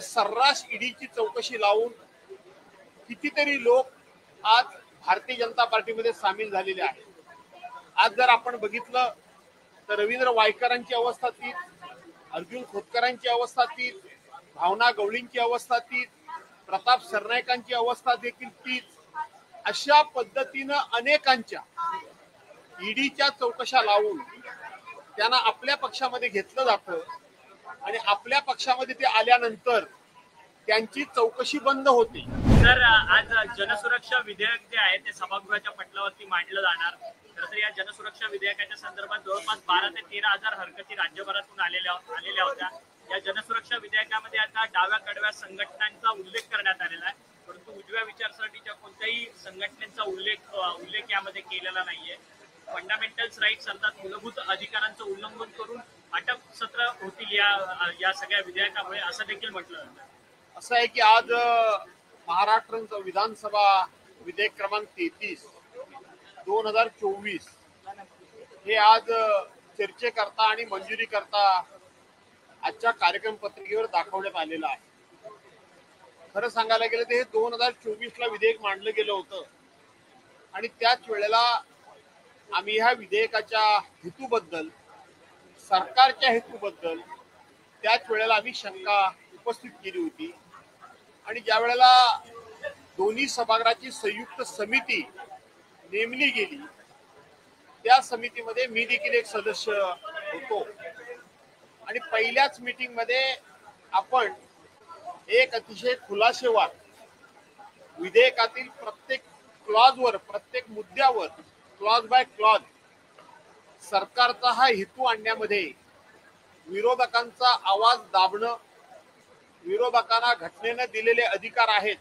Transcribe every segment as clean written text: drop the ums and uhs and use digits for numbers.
सर्रास ईडीची चौकशी लावून कितीतरी लोक आज भारतीय जनता पार्टीमध्ये सामील झालेले आहेत। आज जर आपण बघितलं तर रवींद्र वायकरांची अवस्था तीच, अर्जुन खोतकरांची अवस्था तीच, भावना गवळींची अवस्था तीच, प्रताप सरनाईकांची अवस्था देखील तीच। अशा पद्धतीनं अनेकांच्या ईडीच्या चौकशा लावून त्यांना आपल्या पक्षामध्ये घेतलं जातं आणि आपल्या पक्षामध्ये ते आल्यानंतर त्यांची चौकशी बंद होते। तर आज जनसुरक्षा विधेयक जे आहे ते सभागृहाच्या पटलावरती मांडलं जाणार। तर या जनसुरक्षा विधेयकाच्या संदर्भात जवळपास 12 ते 13,000 हरकती राज्यभरातून आलेल्या होत्या। या जनसुरक्षा विधेयकामध्ये आता डाव्या कडव्या संघटनांचा उल्लेख करण्यात आलेला आहे, परंतु उजव्या विचारसरणीच्या कोणत्याही संघटनेचा उल्लेख यामध्ये केलेला नाहीये। फंडामेंटल्स राईट्स अर्थात मूलभूत अधिकारांचं उल्लंघन करून अटक सत्र होतील या सगळ्या विधेयकामुळे, असं देखील म्हटलं जातं। असं आहे की आज महाराष्ट्र विधानसभा विधेयक क्रमांक 33 2024 हे आज चर्चेकरता आणि मंजुरी करता आजच्या कार्यक्रम पत्रिकेवर दाखवण्यात आलेलं आहे। खरं सांगायला गेलं तर हे 2024 ला विधेयक मांडलं गेलं होतं आणि त्याच वेळेला आम्ही ह्या विधेयकाच्या हेतूबद्दल, सरकारच्या हेतूबद्दल त्याच वेळेला आम्ही शंका उपस्थित केली होती आणि ज्या वेळेला दोन्ही सभागृहाची संयुक्त समिती नेमली गेली त्या समितीमध्ये मी देखील एक सदस्य होतो आणि पहिल्याच मीटिंग मध्ये आपण एक अतिशय खुलासेवार विधेयकातील प्रत्येक क्लॉजवर, प्रत्येक मुद्द्यावर क्लॉज बाय क्लॉज सरकारचा हा हेतू आणण्यामध्ये विरोधकांचा आवाज दाबणं, विरोधकांना घटनेनं दिलेले अधिकार आहेत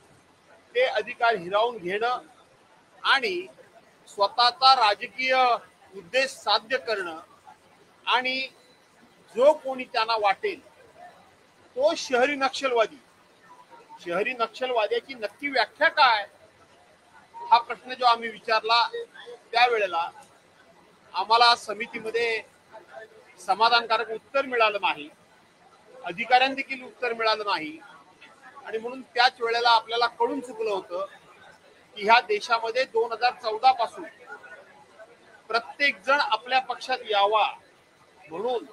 ते अधिकार हिरावून घेणं आणि स्वतःचा राजकीय उद्देश साध्य करणं आणि जो कोणी त्यांना वाटेल तो शहरी नक्षलवाद्याची नक्की व्याख्या काय, हा प्रश्न जो आम्ही विचारला त्यावेळेला आम्हाला समितीमध्ये समाधानकारक उत्तर मिळालं नाही, अधिकाऱ्यांनी देखील उत्तर मिळालं नाही आणि म्हणून त्याच वेळेला आपल्याला कळून चुकलं होतं की ह्या देशामध्ये 2014 पासून प्रत्येक जण आपल्या पक्षात यावा म्हणून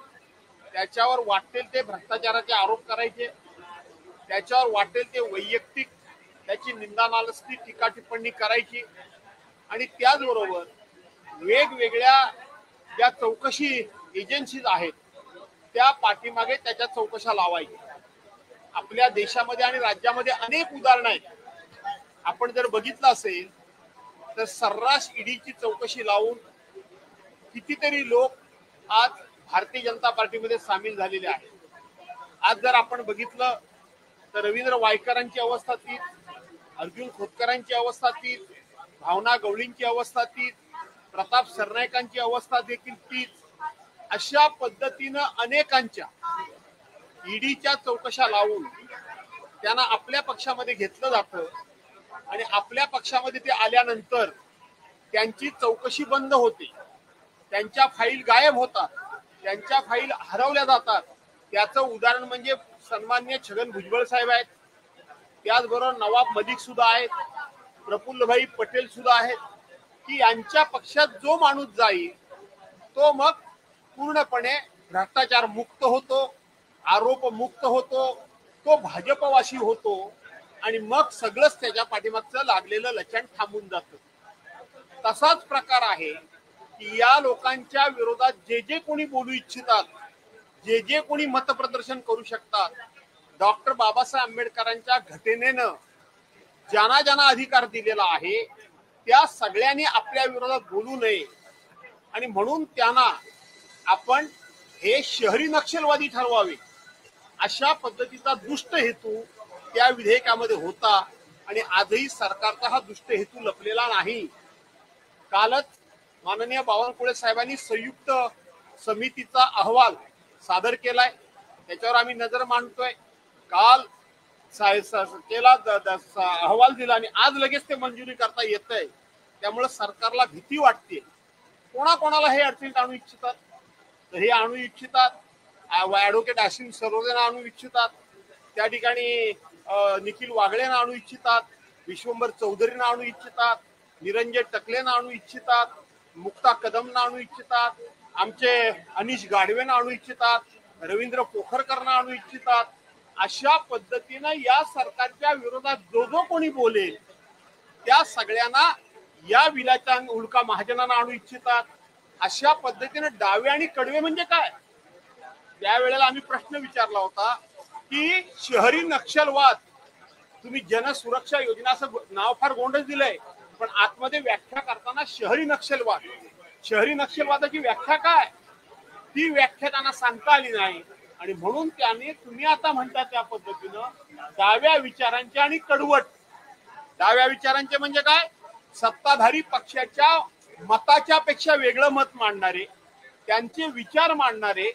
त्याच्यावर वाटेल ते भ्रष्टाचाराचे आरोप करायचे, त्याच्यावर वाटेल ते वैयक्तिक त्याची निंदानालस्ती टीका टिप्पणी करायची आणि त्याचबरोबर वेगवेगळ्या ज्या चौकशी एजन्सीज आहेत त्या पाठीमागे त्याच्या चौकशा लावायच्या। आपल्या देशामध्ये आणि राज्यामध्ये अनेक उदाहरणं आहेत। आपण जर बघितलं असेल तर सर्रास ईडीची चौकशी लावून कितीतरी लोक आज भारतीय जनता पार्टीमध्ये सामील झालेले आहेत। आज जर आपण बघितलं तर रवींद्र वायकरांची अवस्था तीच, अर्जुन खोतकरांची अवस्था तीच, भावना गवळींची अवस्था तीच, प्रताप सरनाईकांची अवस्था देखील तीच। अशा पद्धतीनं अनेकांच्या ईडीच्या चौकशा लावून त्यांना आपल्या पक्षामध्ये घेतलं जातं आणि आपल्या पक्षामध्ये ते आल्यानंतर त्यांची चौकशी बंद होते, त्यांच्या फाईल गायब होतात, त्यांच्या फाईल हरवल्या जातात। त्याचं उदाहरण म्हणजे सन्माननीय छगन भुजबळ साहेब आहेत, त्याचबरोबर नवाब मलिक सुद्धा आहेत, प्रफुल्लभाई पटेल सुद्धा आहेत की यांच्या पक्षात जो माणूस जाईल तो मग पूर्णपणे भ्रष्टाचार मुक्त होतो, आरोप मुक्त होतो, तो भाजपवासी होतो आणि मग सगळंच त्याच्या पाठीमागचं लागलेलं लचण थांबून जातं। तसाच प्रकार आहे की या लोकांच्या विरोधात जे कोणी बोलू इच्छितात, जे कोणी मतप्रदर्शन करू शकतात, डॉक्टर बाबासाहेब आंबेडकरांच्या घटनेनं ज्यांना अधिकार दिलेला आहे त्या सगळ्यांनी आपल्या विरोधात बोलू नये आणि म्हणून त्यांना आपण हे शहरी नक्षलवादी ठरवावे अशा पद्धतीचा दुष्ट हेतू त्या विधेयकामध्ये होता आणि आजही सरकारचा हा दुष्ट हेतू लपलेला नाही। कालच माननीय बावनकुळे साहेबांनी संयुक्त समितीचा अहवाल सादर केलाय, त्याच्यावर आम्ही नजर मांडतोय। काल केला अहवाल दिला आणि आज लगेच ते मंजुरी करता येतंय, त्यामुळे सरकारला भीती वाटते। कोणाकोणाला हे अडचणीत आणू इच्छितात, तर हे आणू इच्छितात ऍडव्होकेट असीम सरोदेना आणू इच्छितात, त्या ठिकाणी निखिल वागळेंना आणू इच्छितात, विश्वंभर चौधरींना आणू इच्छितात, निरंजन टकलेंना आणू इच्छितात, मुक्ता कदमना आणू इच्छितात, आमचे अनिश गाढवेंना आणू इच्छितात, रवींद्र पोखरकरना आणू इच्छितात. अशा पद्धतीनं या सरकारच्या विरोधात जो कोणी बोलेल त्या सगळ्यांना या विलाच्या उल्का महाजनांना आणू इच्छितात. अशा पद्धतीने डावे आणि कडवे म्हणजे काय? त्यावेळेला आम्ही प्रश्न विचारला होता की शहरी नक्षलवाद, तुम्ही जनसुरक्षा योजना असं नाव फार गोंडच दिलंय, पण आतमध्ये व्याख्या करताना शहरी नक्षलवादाची व्याख्या काय, ती व्याख्या त्यांना सांगता आली नाही. आणि म्हणून त्याने तुम्ही आता म्हणता त्या पद्धतीनं डाव्या विचारांचे आणि कडवट. डाव्या विचारांचे म्हणजे काय? सत्ताधारी पक्षाच्या मताच्या पेक्षा वेगळं मत मांडणारे, त्यांचे विचार मांडणारे,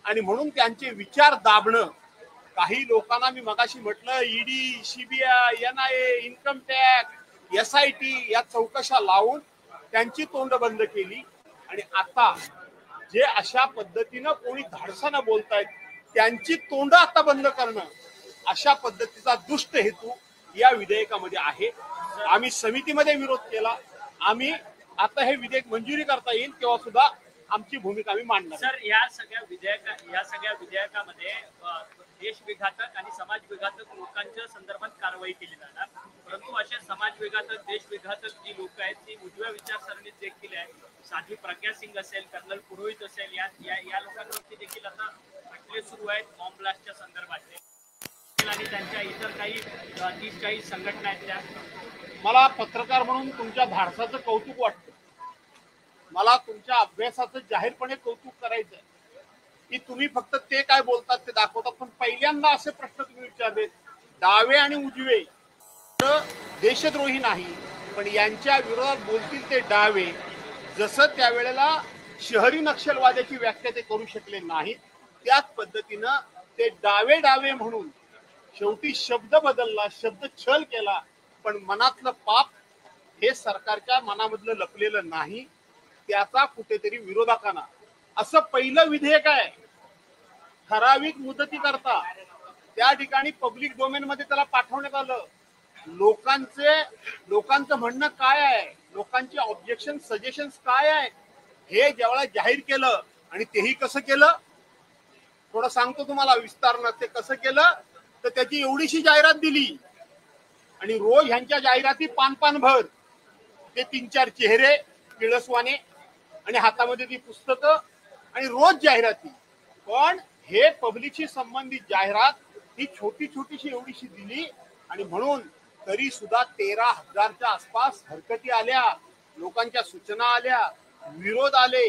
आणि म्हणून त्यांचे विचार दाबणं. काही लोकांना मी मगाशी म्हटलं ED, CBI, NIA, income tax, SIT या चौकशा लावून त्यांची तोंड बंद केली. आणि आता जे अशा पद्धतीनं कोणी धाडसानं बोलतायत त्यांची तोंड आता बंद करणं, अशा पद्धतीचा दुष्ट हेतू या विधेयकामध्ये आहे. आम्ही समितीमध्ये विरोध केला. आम्ही आता हे विधेयक मंजुरी करता येईल तेव्हा सुद्धा आमची भूमिका आम्ही मांडणार. सर, या सगळ्या विधेयकामध्ये देशविघातक आणि समाजविघातक लोकांच्या संदर्भात कारवाई केली जाणार, परंतु अशा समाजविघातक, देशविघातक जी लोक आहेत ती उजव्या विचारसरणीत देखील आहे. साध्वी प्रज्ञा सिंग असेल, कर्नल पुरोहित असेल, या लोकांवरती देखील आता खटले सुरू आहेत बॉम्ब ब्लास्टच्या संदर्भातले, आणि त्यांच्या इतर काही 30-40 संघटना आहेत त्या. मला पत्रकार म्हणून तुमच्या धाडसाचं कौतुक वाटतं. मला तुमच्या अभ्यासाचं जाहीरपणे कौतुक करायचं आहे की तुम्ही फक्त ते काय बोलतात ते दाखवतात. पण पहिल्यांदा असे प्रश्न तुम्ही विचारले, डावे आणि उजवे देशद्रोही नाही, पण यांच्या विरोधात बोलतील ते डावे. जसं त्यावेळेला शहरी नक्षलवादाची व्याख्या ते करू शकले नाहीत, त्याच पद्धतीनं ते डावे म्हणून शेवटी शब्द बदलला, शब्द छल केला, पण मनातलं पाप हे सरकारच्या मनामधलं लपलेलं नाही. त्याचा कुठेतरी विरोधकांना असं पहिलं विधेयक आहे, ठराविक मुदती करता त्या ठिकाणी पब्लिक डोमेन मध्ये त्याला पाठवण्यात आलं. लोकांचं म्हणणं काय आहे, लोकांचे ऑब्जेक्शन सजेशन्स काय आहे, हे ज्यावेळेला जाहीर केलं, आणि तेही कसं केलं थोडं सांगतो तुम्हाला विस्तारनं. ते कसं केलं तर त्याची एवढीशी जाहिरात दिली, आणि रोज ह्यांच्या जाहिराती पान भर, ते 3-4 चेहरे किळसवाने, आणि हातामध्ये ती पुस्तकं, आणि रोज जाहिराती. पण हे पब्लिकशी संबंधित जाहिरात ही छोटीशी एवढीशी दिली, आणि म्हणून तरी सुद्धा 13,000च्या आसपास हरकती आल्या, लोकांच्या सूचना आल्या, विरोध आले.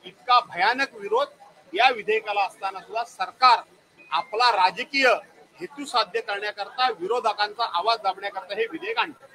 इतका भयानक विरोध या विधेयकाला असताना सुद्धा सरकार आपला राजकीय हेतू साध्य करण्याकरता, विरोधकांचा आवाज दाबण्याकरता हे विधेयक आणतं.